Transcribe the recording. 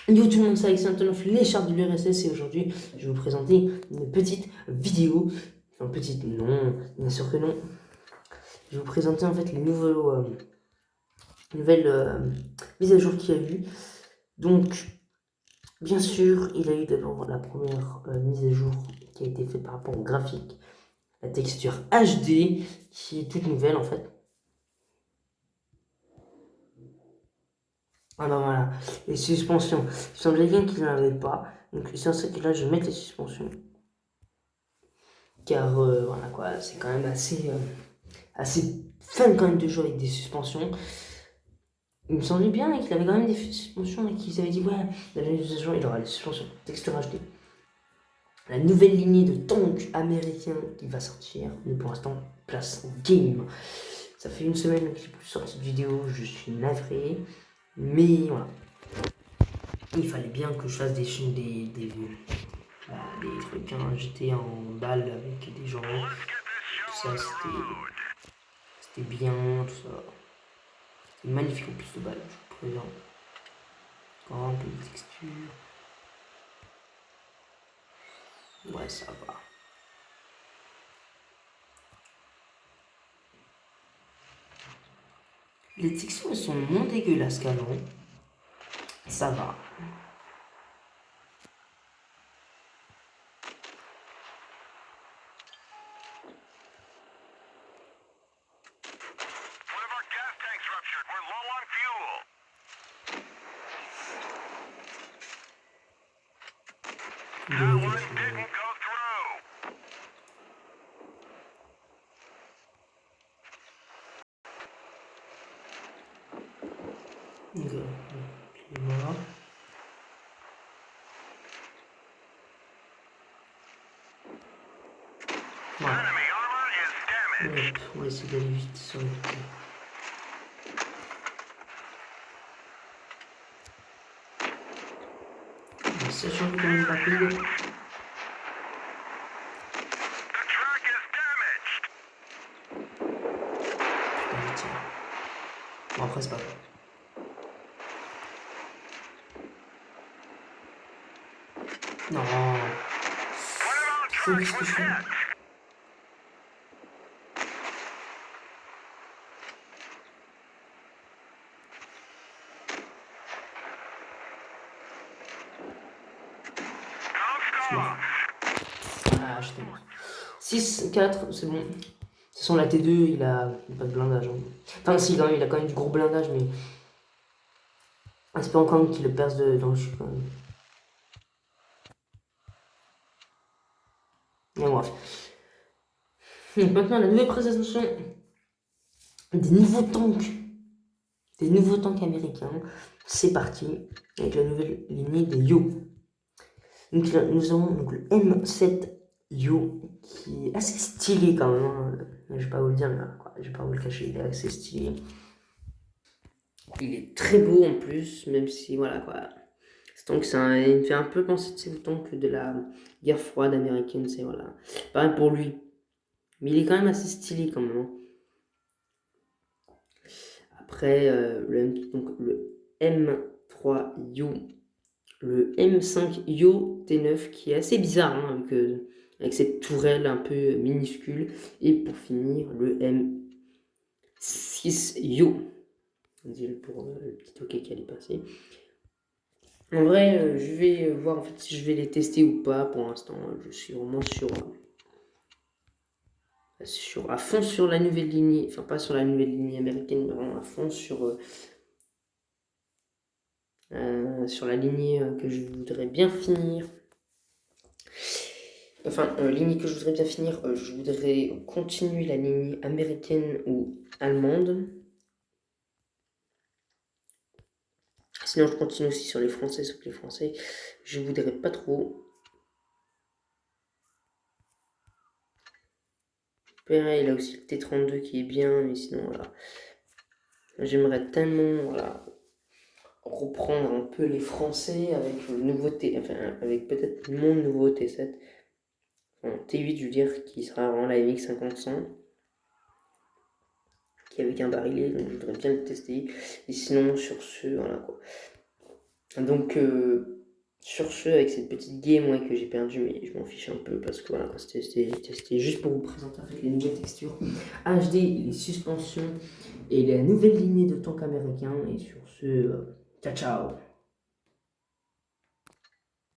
Yo tout le monde, c'est Alexandre, les chartes de l'URSS et aujourd'hui je vais vous présenter une petite vidéo. Enfin petite, non, bien sûr que non. Je vais vous présenter en fait les nouvelles mises à jour qu'il y a eu. Donc bien sûr il y a eu d'abord la première mise à jour qui a été faite par rapport au graphique. La texture HD qui est toute nouvelle en fait. Ah bah voilà, les suspensions. Il semblait bien qu'il n'en avait pas. Donc c'est en ça que là je vais mettre les suspensions. Car voilà quoi, c'est quand même assez fun quand même de jouer avec des suspensions. Il me semblait bien qu'il avait quand même des suspensions et qu'ils avaient dit ouais, dans la mise à jour, il aura des suspensions texture HD. La nouvelle lignée de tanks américains qui va sortir, mais pour l'instant, place game. Ça fait une semaine que j'ai plus sorti de vidéo, je suis navré, mais voilà. Il fallait bien que je fasse des trucs, hein. J'étais en balle avec des gens, tout ça c'était bien, tout ça. C'est magnifique en plus de balle, je vous préviens. Encore un peu de texture. Ouais, ça va. Les textures elles sont moins dégueulasses qu'avant. Ça va. Donc, il est mort. Voilà. Hop, on va essayer d'aller vite sur le côté. Ça change quand même rapide. Bon, après, c'est pas grave. Non. Qu'est-ce que je fais? Je suis mort. Ah, j'étais mort. 6, 4, c'est bon. De toute façon, la T2, il a pas de blindage. Hein. Enfin, si, quand même, il a quand même du gros blindage, mais. C'est pas encore qu'il le perce dans le chute quand même. Mais bref. Donc maintenant, la nouvelle présentation des nouveaux tanks. Des nouveaux tanks américains. C'est parti. Avec la nouvelle lignée des Yo. Donc là, nous avons donc, le M7 Yo qui est assez stylé quand même. Hein. Je vais pas vous le dire, mais quoi, je vais pas vous le cacher, il est assez stylé. Il est très beau en plus, même si voilà quoi. Ce tank, il me fait un peu penser au tank de la guerre froide américaine, c'est voilà. Pareil pour lui. Mais il est quand même assez stylé quand même. Hein. Après, donc, le M3 Yo, le M5 Yo T9 qui est assez bizarre hein, avec cette tourelle un peu minuscule. Et pour finir, le M6 Yo. Pour le petit OK qui allait passer. En vrai, je vais voir en fait si je vais les tester ou pas pour l'instant. Je suis vraiment à fond sur la nouvelle lignée, enfin pas sur la nouvelle lignée américaine, mais vraiment à fond sur la lignée que je voudrais bien finir. Enfin, lignée que je voudrais bien finir, je voudrais continuer la lignée américaine ou allemande. Sinon, je continue aussi sur les Français, sauf que les Français, je voudrais pas trop. Pareil, il a aussi le T32 qui est bien, mais sinon, voilà. J'aimerais tellement, voilà, reprendre un peu les Français avec le nouveau enfin, avec peut-être mon nouveau T7. Enfin, T8, je veux dire, qui sera vraiment la MX 50-100. Qui est avec un barillet, donc je voudrais bien le tester. Et sinon, sur ce, voilà quoi. Donc, sur ce, avec cette petite game ouais, que j'ai perdu, mais je m'en fiche un peu parce que voilà, c'était juste pour vous présenter en fait, les nouvelles textures HD, les suspensions et la nouvelle lignée de tanks américains. Et sur ce, ciao ciao!